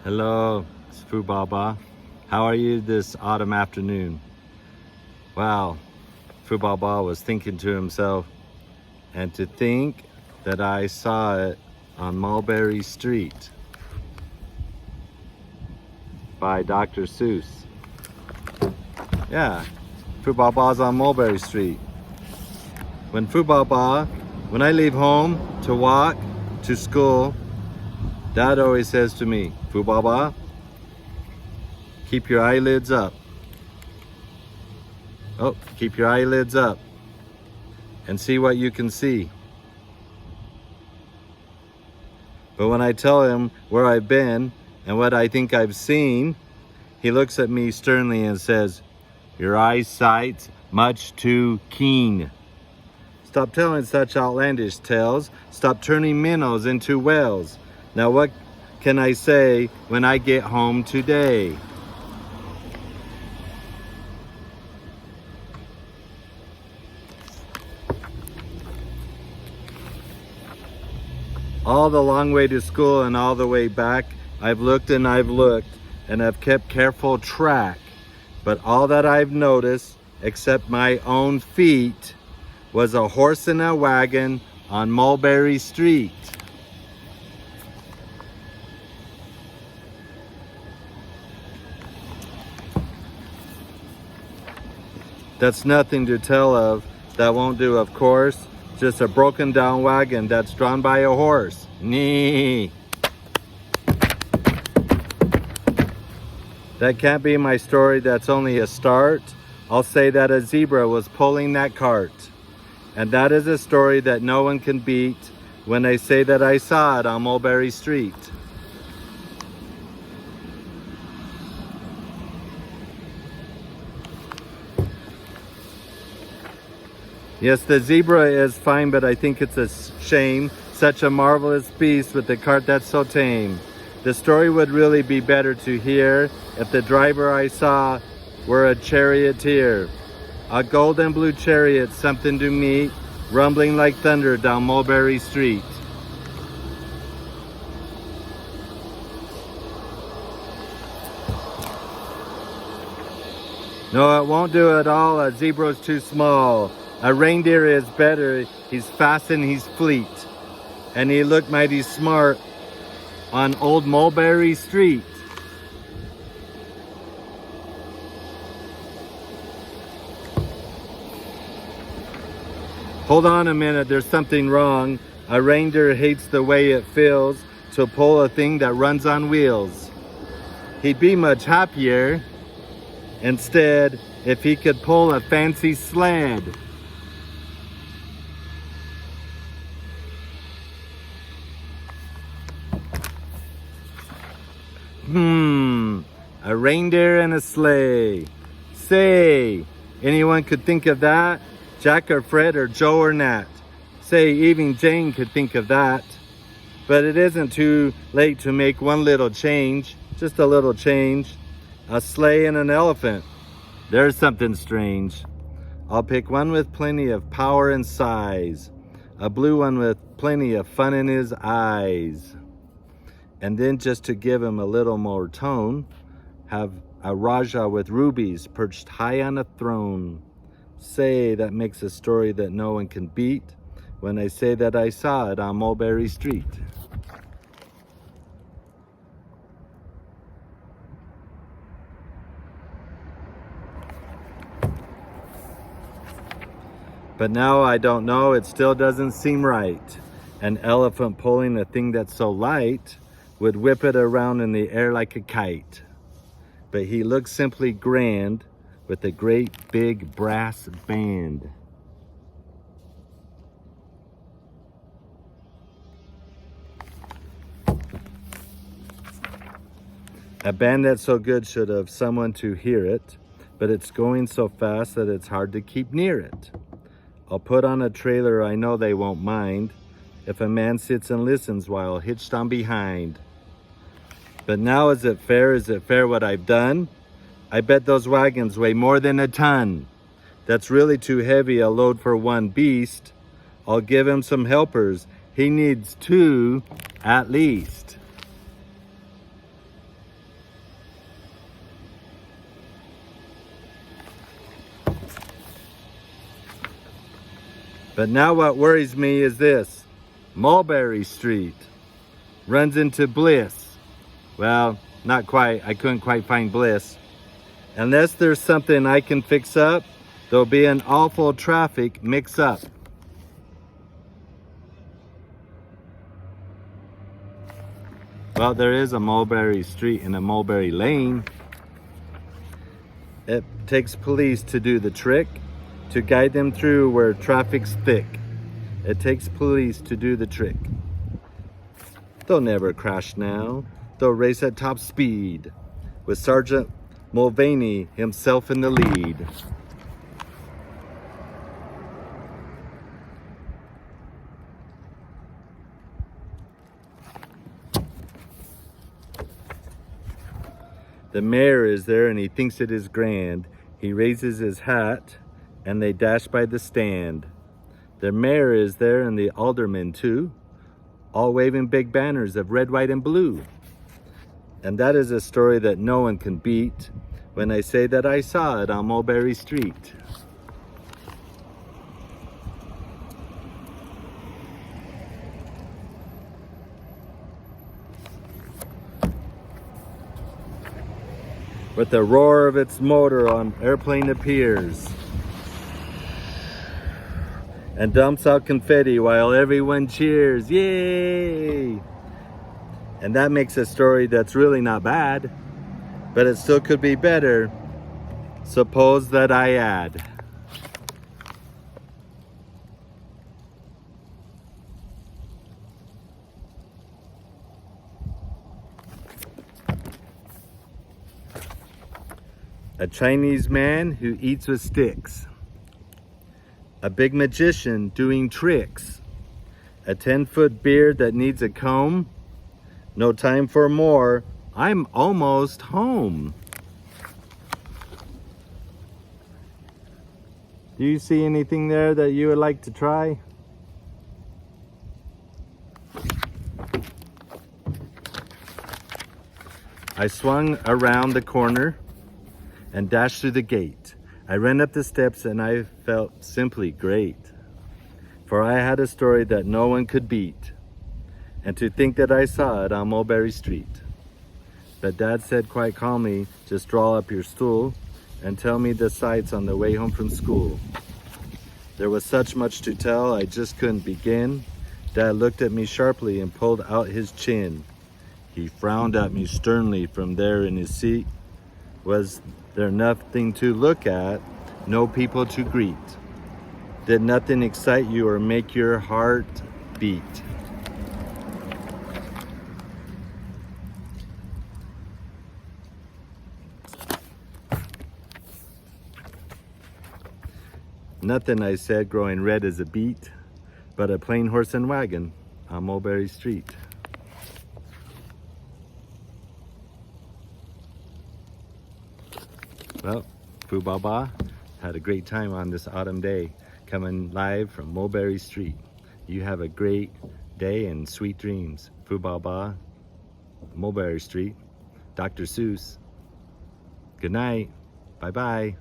Hello, it's Fu Baba. How are you this autumn afternoon? Wow, Fu Baba was thinking to himself, and to think that I saw it on Mulberry Street by Dr. Seuss. Yeah, Fu Baba's on Mulberry Street. When I leave home to walk to school, Dad always says to me, Fu Baba, keep your eyelids up. Oh, keep your eyelids up and see what you can see. But when I tell him where I've been and what I think I've seen, he looks at me sternly and says, your eyesight's much too keen. Stop telling such outlandish tales. Stop turning minnows into whales. Now what can I say when I get home today? All the long way to school and all the way back, I've looked and I've kept careful track. But all that I've noticed, except my own feet, was a horse and a wagon on Mulberry Street. That's nothing to tell of. That won't do, of course. Just a broken down wagon that's drawn by a horse. Nee. That can't be my story. That's only a start. I'll say that a zebra was pulling that cart. And that is a story that no one can beat when I say that I saw it on Mulberry Street. Yes, the zebra is fine, but I think it's a shame. Such a marvelous beast with a cart that's so tame. The story would really be better to hear if the driver I saw were a charioteer. A gold and blue chariot, something to meet, rumbling like thunder down Mulberry Street. No, it won't do at all. A zebra's too small. A reindeer is better. He's fast and he's fleet. And he looked mighty smart on old Mulberry Street. Hold on a minute, there's something wrong. A reindeer hates the way it feels to pull a thing that runs on wheels. He'd be much happier instead if he could pull a fancy sled. A reindeer and a sleigh. Say, anyone could think of that? Jack or Fred or Joe or Nat. Say, even Jane could think of that. But it isn't too late to make one little change. Just a little change. A sleigh and an elephant. There's something strange. I'll pick one with plenty of power and size. A blue one with plenty of fun in his eyes. And then just to give him a little more tone, have a Raja with rubies perched high on a throne. Say, that makes a story that no one can beat when I say that I saw it on Mulberry Street. But now I don't know, it still doesn't seem right. An elephant pulling a thing that's so light would whip it around in the air like a kite. But he looks simply grand with a great big brass band. A band that's so good should have someone to hear it, but it's going so fast that it's hard to keep near it. I'll put on a trailer, I know they won't mind, if a man sits and listens while hitched on behind. But now is it fair what I've done? I bet those wagons weigh more than a ton. That's really too heavy a load for one beast. I'll give him some helpers. He needs two at least. But now what worries me is this. Mulberry Street runs into Bliss. Well, not quite. I couldn't quite find Bliss. Unless there's something I can fix up, there'll be an awful traffic mix-up. Well, there is a Mulberry Street and a Mulberry Lane. It takes police to do the trick, to guide them through where traffic's thick. It takes police to do the trick. They'll never crash now. They'll race at top speed, with Sergeant Mulvaney himself in the lead. The mayor is there and he thinks it is grand. He raises his hat and they dash by the stand. The mayor is there and the aldermen too, all waving big banners of red, white, and blue. And that is a story that no one can beat when I say that I saw it on Mulberry Street. With the roar of its motor, an airplane appears and dumps out confetti while everyone cheers. Yay! And that makes a story that's really not bad, but it still could be better. Suppose that I add. A Chinese man who eats with sticks. A big magician doing tricks. A 10-foot beard that needs a comb. No time for more. I'm almost home. Do you see anything there that you would like to try? I swung around the corner and dashed through the gate. I ran up the steps and I felt simply great. For I had a story that no one could beat. And to think that I saw it on Mulberry Street. But Dad said quite calmly, just draw up your stool and tell me the sights on the way home from school. There was such much to tell, I just couldn't begin. Dad looked at me sharply and pulled out his chin. He frowned at me sternly from there in his seat. Was there nothing to look at, no people to greet? Did nothing excite you or make your heart beat? Nothing, I said, growing red as a beet, but a plain horse and wagon on Mulberry Street. Well, Foo Ba Ba had a great time on this autumn day, coming live from Mulberry Street. You have a great day and sweet dreams. Foo Ba Ba, Mulberry Street, Dr. Seuss. Good night. Bye-bye.